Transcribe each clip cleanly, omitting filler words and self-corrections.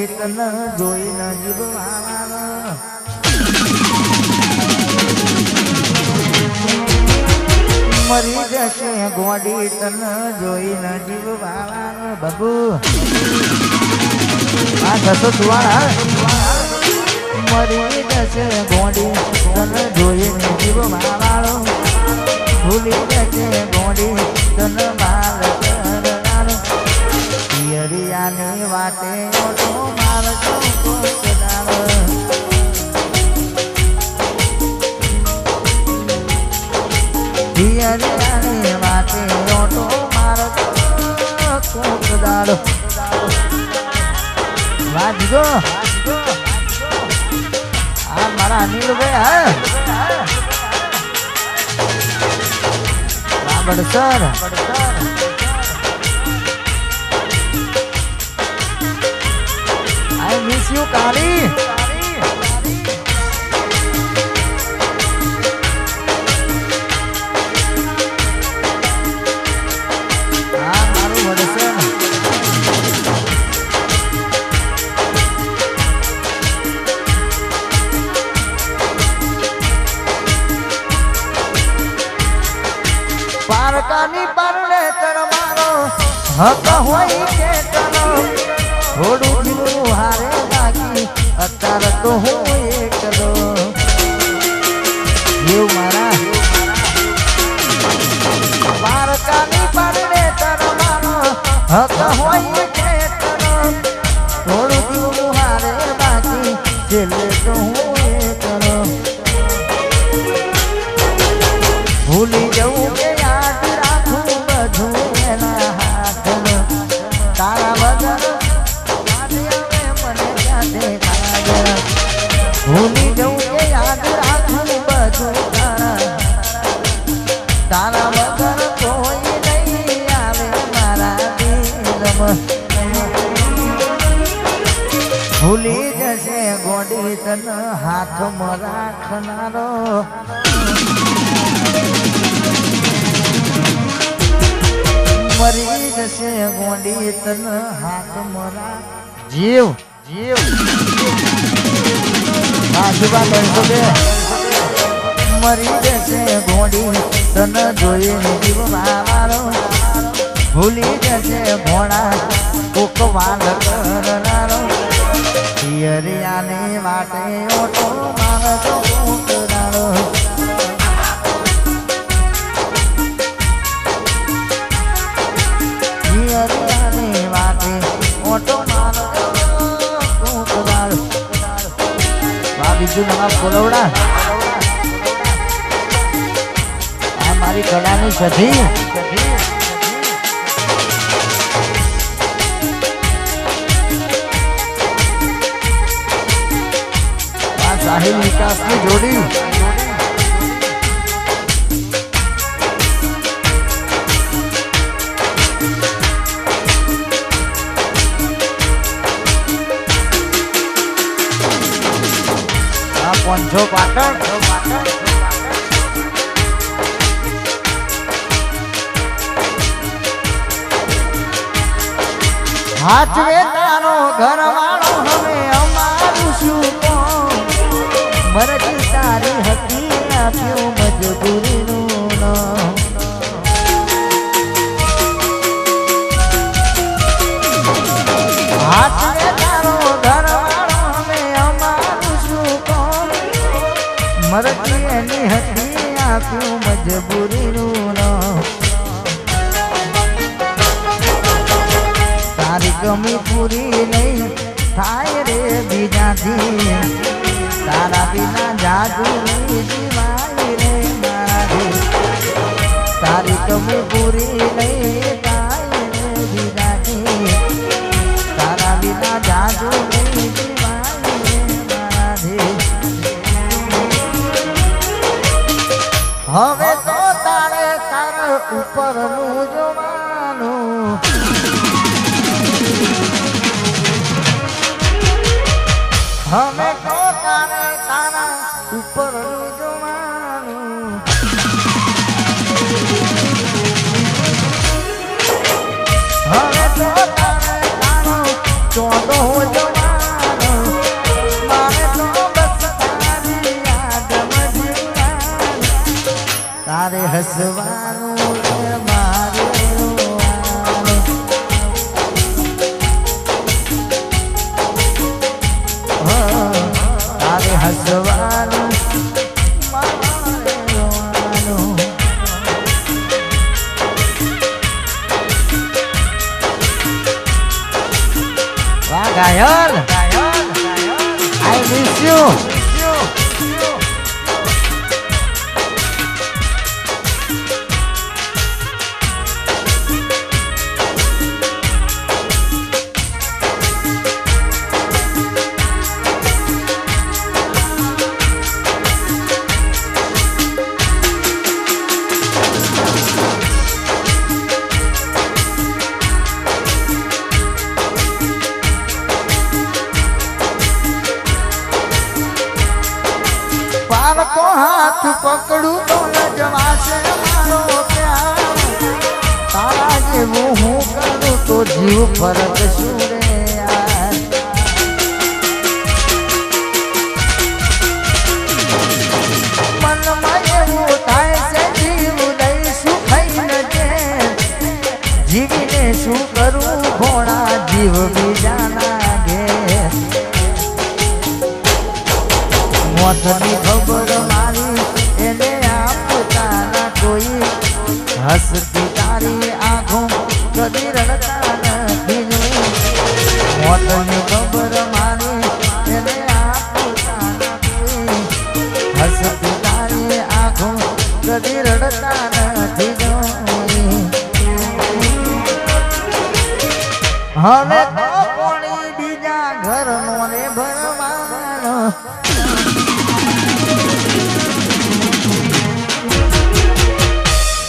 તન જોઈને જીવવાના મરી જશે ગોડી તન જોઈને જીવવાના બાબુ આ થતો સુવાળા મરી જશે ગોડી તન જોઈને જીવવાળો ભૂલી જશે ગોડી તન માલ કરનારો પિયરિયાની વાટે ઓટો મારતો કોકડારો પિયરિયાની વાટે ઓટો મારતો કોકડારો વાજગો આ મારા અનિલ ભાઈ હા બડસર I miss you Kali ah maru badasan પારકાની પરણે તર મારો હક હોય કે તનો થોડું જીવું હારે બાકી અત્યારે તો હું એકલો એવું મારા પારકાની પરણે તર મારો હક હોય કે તનો થોડું જીવું હારે બાકી છેલ્લે તો હું એકલો ભૂલી જવું કે યાદ રાખું બધું એના હાથમાં તારા વગર ભૂલી જવું કે યાદ રાખું બધું તારા વગર કોઈ નહીં આવે મારા દિલમાં ભૂલી જશે ગોડી તન હાથમાં રાખનારો મરી જશે ગોડી તન હાથમાં રાખ જીવ જીવ મરી જશે ગોડી તન જોઈને જીવવાળો ભૂલી જશે ભોળા કોકવાલ કરનારો પિયરિયાની વાટે ઓટો મારતો કોકડારો પિયરિયાની વાટે ઓટો મારતો કોકડારો બીજું નવા બોલવડા આ મારી કલાની સધી આ સાહિલ વિકાસની જોડી પંજો પાટણ હાચવે તારો ઘરવાળો હવે અમારું શું કોણ મરજી તારી હતી આપ્યું મજબૂરીનું નામ હાચવે તારો ઘરવાળો હવે અમારું શું કોણ મરજી એની હતી આપ્યું મજબૂરીનું નામ તારી કમી પૂરી નહીં થાય રે બીજાથી તારા વિના જાદુ નહીં જીવાય રે મારાથી તારી કમી પૂરી નહીં થાય રે બીજાથી તારા વિના જાદુ નહીં જીવાય રે મારાથી હવે તો તારે તારા ઉપરનું જોવાનું હવે તો તારે તારા ઉપરનું જોવાનું હવે તો તારે તારો ચોદો જોવાનું હસવાનું રે મારે રોવાનું. તારે હસવાનું મારે રોવાનું. વાહ ગાયલ, આઈ મિસ યુ. પારકો હાથ પકડું તો લજવાશે મારો પ્યાર. તારા જેવું હું કરું તો જીવ ફરક શું રે યાર. મનમાં એવું થાય છે જીવ દઈશું ખાઈને જે. જીવીને શું કરું ઘોડા જીવ બીજાના ઘેર. મોતની ખબર મારી એને આપતા કોઈ. હસતી તારી આંખો કદી રડતા નથી. મોતની ખબર મારી એને આપતા કોઈ. હસતી તારી આંખો કદી રડતા નથી. હવે તો કોણી બીજા ઘરનો રે ભરવાનો.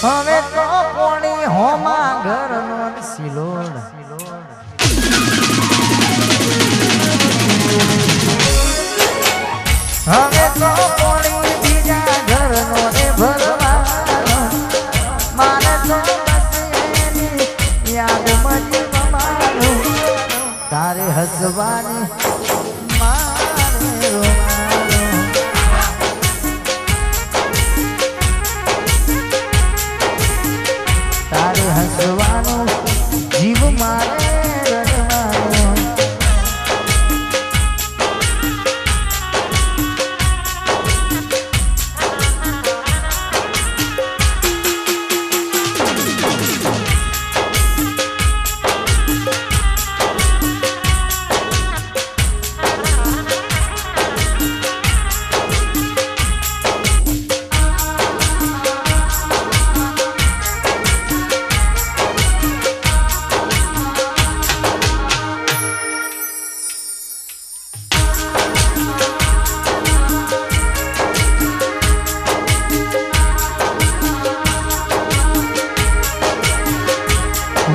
હવે તો કોણી હોમા ઘરનો સિલોડ. હવે તો કોણી બીજા ઘરનો રે ભરવાનો. મારે તો બસ એની યાદ મજી મારું. તારે હસવાની મારે રોવાનું. તારે હસવાનું જીવ મારે રડવાનું.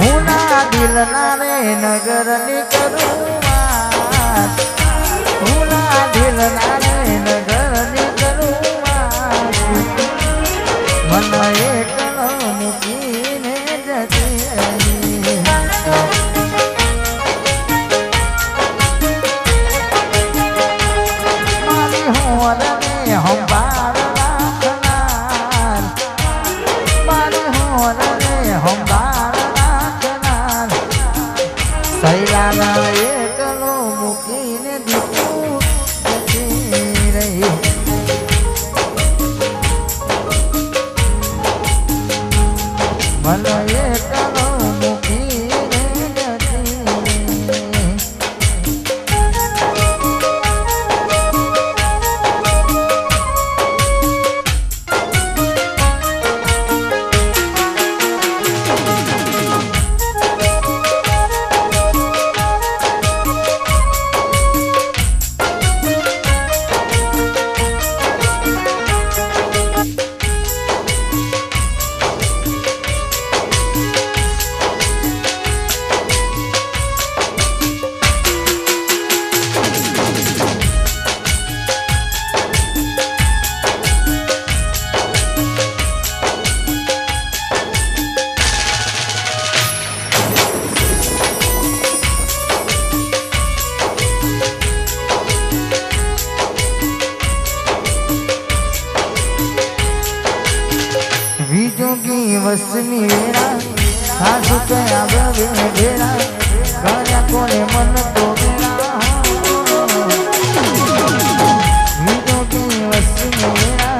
હું ના દિલના રે નગરની કરું વાત. હું ના દિલના રે નગરની કરું વાત. મને એકલો મૂકીને જતી રહી. મારી હોરને સંભાળ રાખનાર. મારી હોરને સંભાળ સૈયાના એકલો મૂકીને દીકું જતી રહી. મને એકલો મૂકીને જતી. કી વસની વેરા સાસુ કયા બવે ભેરા કર્યા કોને મન તો વેરા વીજો કી વસની વેરા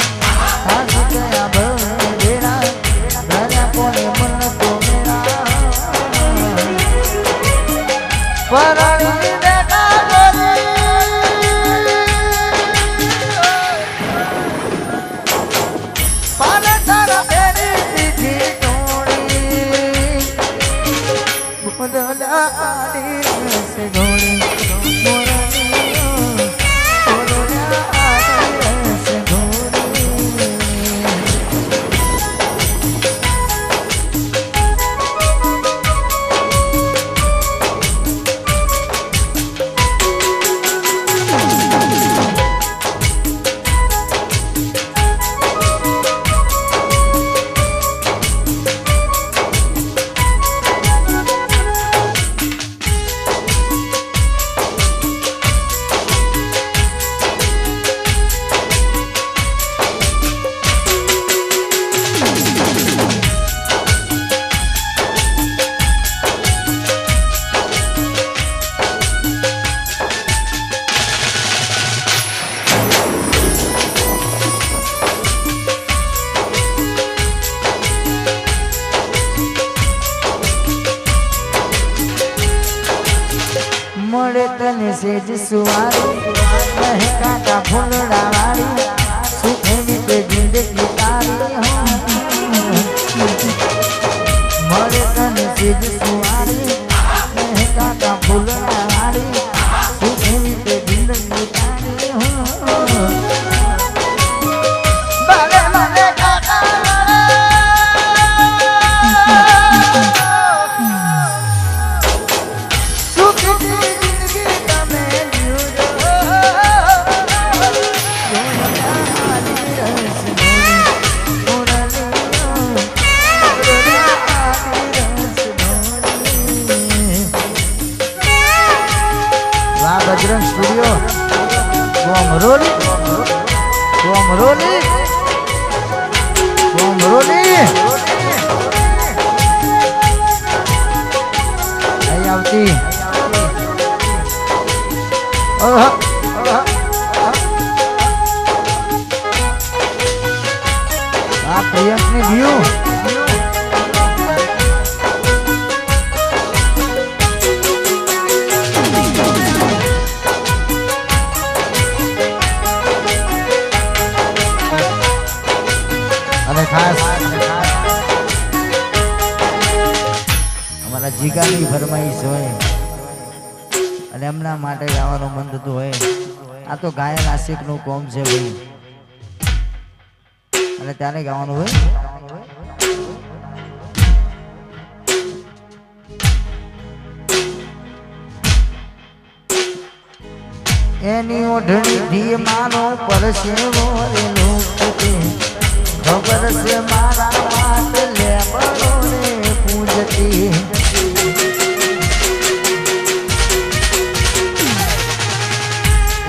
સાસુ કયા બવે ભેરા કર્યા કોને મન તો વેરા પરાણી દેખા મળે તને સેજ સુવારી કહે કાકા ફૂલડા વાળી સુખે વીતે જિંદગી તારી મળે તને સેજ સુવારી કહે કાકા ફૂલડા વાળી સુખે વીતે જિંદગી તારી ભલે મને કાકા बजरंग स्टूडियो गोमरोली आई आवती आप प्रियंक ने व्यू खास हमारा जीगानी फरमाइश होय અને એમના માટે ગાવાનું મન થતું હોય આ તો ગાયન આશિક નું કોમ છે ભાઈ અને ત્યારે ગાવાનું હોય એની ઓઢણી ધી માનો પરસેવો રે લોકતે खबर से मारा मात ले बड़ोने पूजती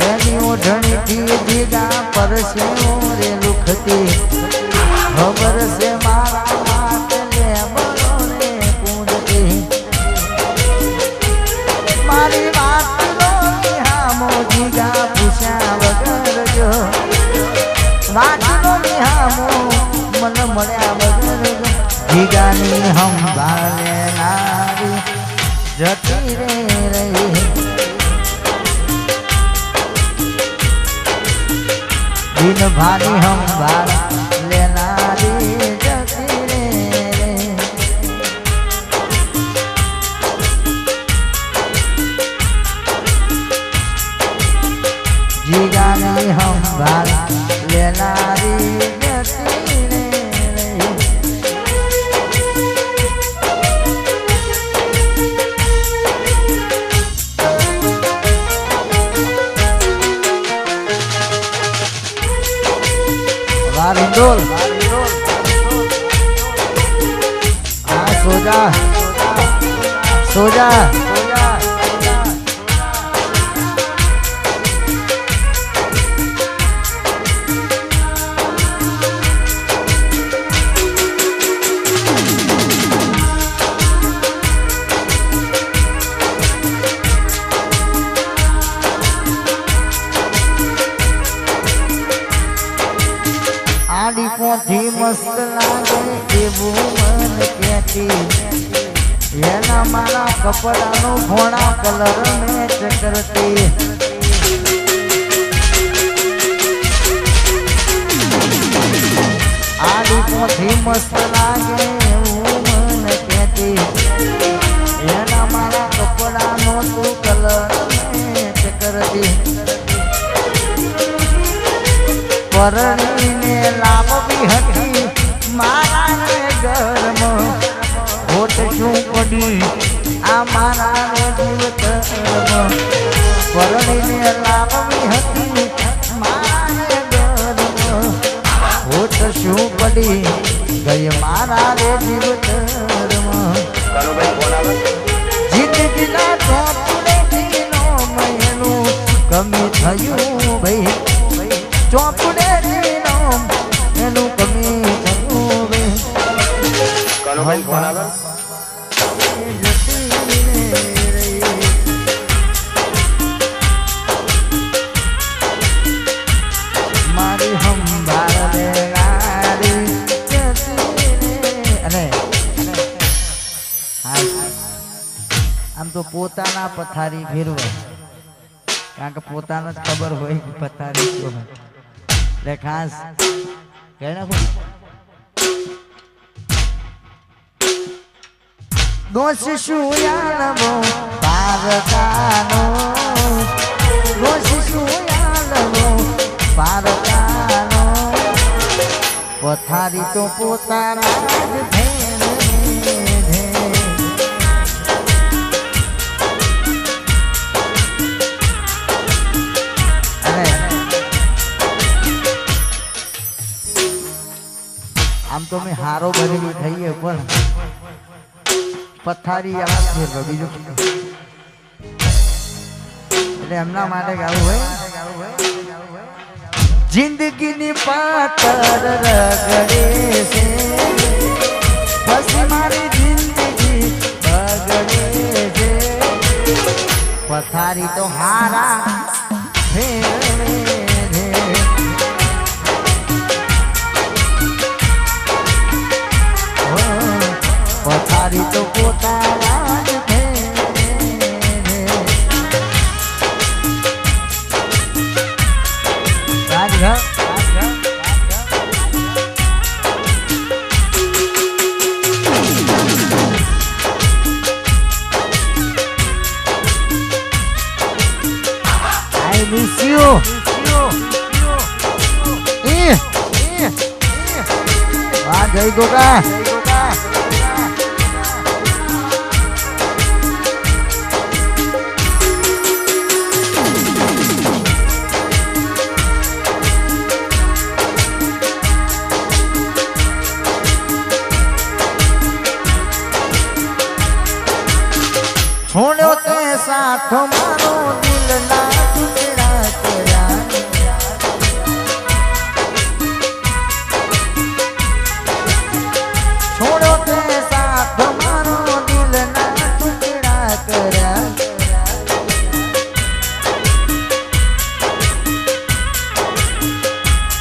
एनी ओढ़नी थी दीगा पर से रे लुखती खबर से मारा मात ले बड़ोने पूजती मारी बात लो निहामो दीगा पूछा वगर जो बात लो निहामो मन મળ્યા વગર જીગાની સંભાળે નારી જતી રે રહી દિન ભારી સંભાળ લેનારી જતી રે જીગાની સંભાળ લેનારી Rindol, soja, મેચી એના મારા કપડાનો ભોળા કલર મેચ કરતી આડી પોથી મસ્ત લાગે એવું મને કહેતી એના મારા કપડાનો તું કલર મેચ કરતી પરણીને લાવવી હતી મારા ઘરમાં હોટ શું પડી આ મારા જીવતરમાં પરણીને લાવવી હતી મારા ઘરમાં હોટ શું પડી ગઈ મારા જીવતરમાં જિંદગીના ચોપડેથી નો મહેનું કમી થયું ભાઈ ચોપડે એનું કમી થયું બે મારી હંભાર અને આમ તો પોતાના પથારી ફેરવે કારણ કે પોતાને જ ખબર હોય કે પથારી શું હોય એટલે ખાસ કહે નાખો દોષ શું યાલવો પારકાનો દોષ શું યાલવો પારકાનો પથારી તો પોતાના જ આમ તો મેં હારો બનેલી થઈએ પણ પથારી આવા ફેરવે બીજું એટલે એમના માટે ગાવું હોય જિંદગીની પાતર રગડે છે પછી મારી જિંદગી બગડે છે પથારી તો હારા ફેરવે પથારી તો પોતાના જ I miss you. વાહ જય ગોગા છોડ્યો તે સાથ મારો દિલ ના ટુકડા કર્યા છોડ્યો તે સાથ મારો દિલ ના ટુકડા કર્યા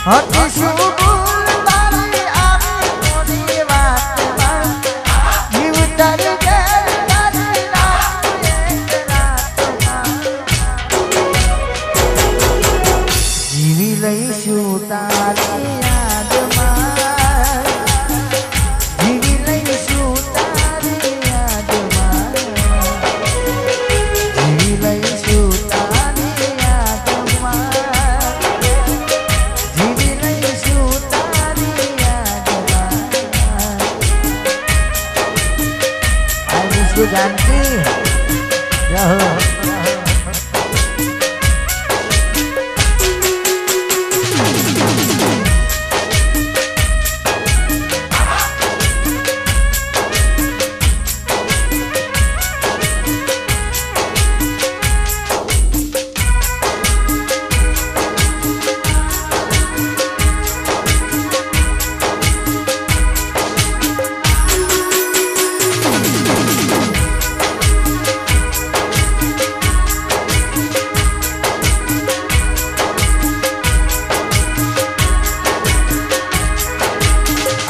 હતી શું ભૂલ મારી આવી મોડી વાતમાં જીવ તારી લઈશું તારી યાદમાં જીવી લઈશું તારી યાદમાં જીવી લઈશું તારી યાદમાં જીવી લઈશું તારી યાદમાં આ વિશ્વ જાનકી રહો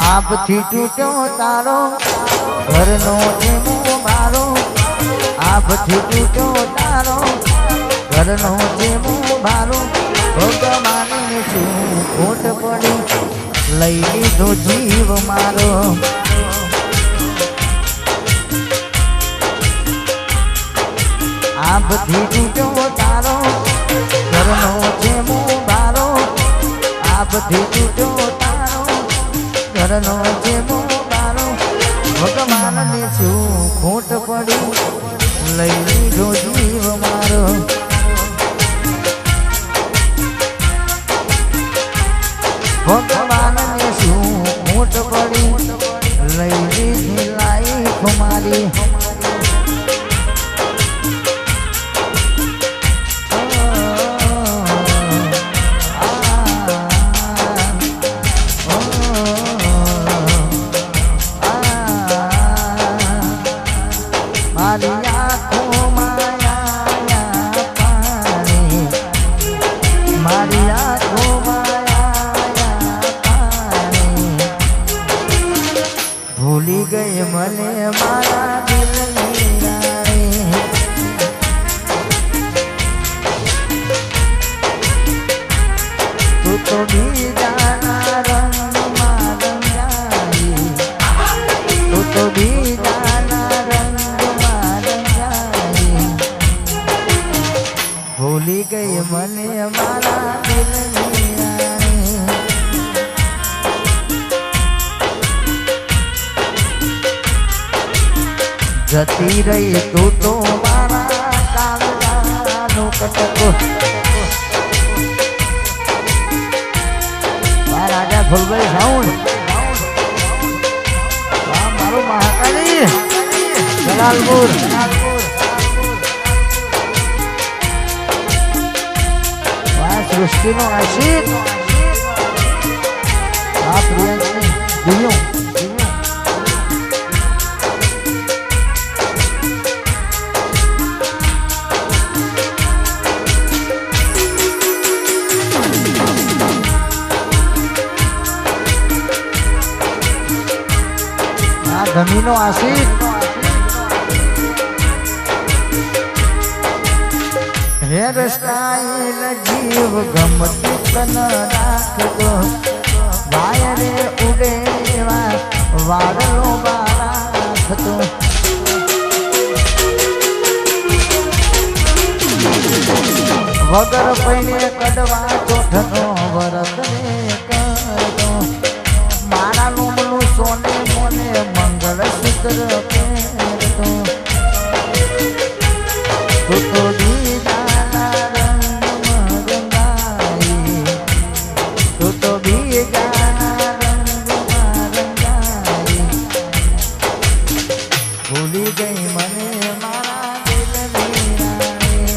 આપથી તૂટ્યો તારો ઘરનો જેમો મારો આભથી તૂટ્યો તારો ઘરનો જેમો મારો ભગવાનને શું ખોટ પડી લઈ લીધો જીવ મારો આભથી તૂટ્યો તારો ઘરનો જેમો મારો આભથી તૂટ્યો તારો ઘરનો જેમો મારો ભગવાનને શું ખોટ પડી લઈ લીધો જીવ મારો ભગવાનને શું ખોટ પડી લઈ લીધી લાઈફ મારી ભૂલી ગઈ મને મારા દિલની રાણી તું તો બીજાના રંગમાં રંગાઈ તું તો બીજાના રંગમાં રંગાઈ ભૂલી ગઈ મને મારા દિલની રાણી જતી રહી તું તો મારા કાળજાનો કટકો રાજા ફૂલભાઈ સાઉન્ડ મારું મહાકાળી જલાલપુર સૃષ્ટિનો આશીષ આ પ્રિયંકની દિવ્યો ધમીનો આશીષ હેર સ્ટાઈલ જીવ ગમતી તન રાખતો વાયરે ઉડેવા વાદળો રાખતો વગર પૈને કડવા ચોઠનો વરત ને કરતો મારા લોમનું સોને મોને મંગળસૂત્ર પહેરતો તું તો બીજાના રંગમાં રંગાઈ તું તો બીજાના રંગમાં રંગાઈ ભૂલી ગઈ મને મારા દિલની રાણી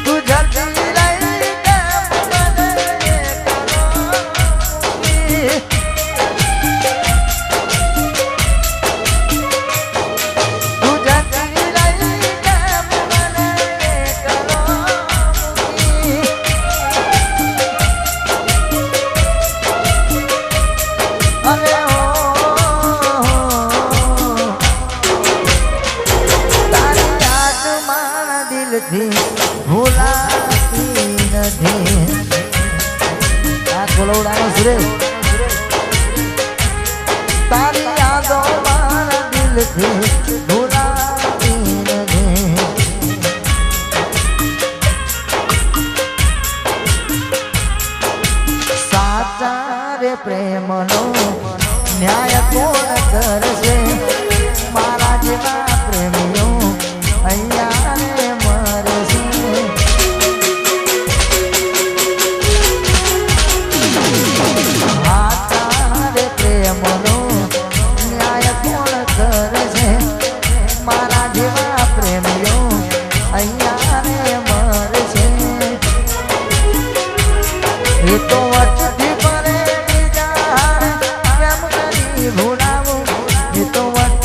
તું જલ્દી ભૂલાતી નથી આ કોલોડાનો સુરેશ તારી યાદો મારા દિલથી ભૂલાતી નથી સાચા રે પ્રેમનો ન્યાય કોણ કરશે મારા જેવા પ્રેમીઓ અહીંયા તો વચથી પરે બીજા કેમ કરી ભૂલાવું એ તો વચ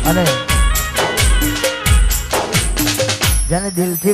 અને જેને દિલથી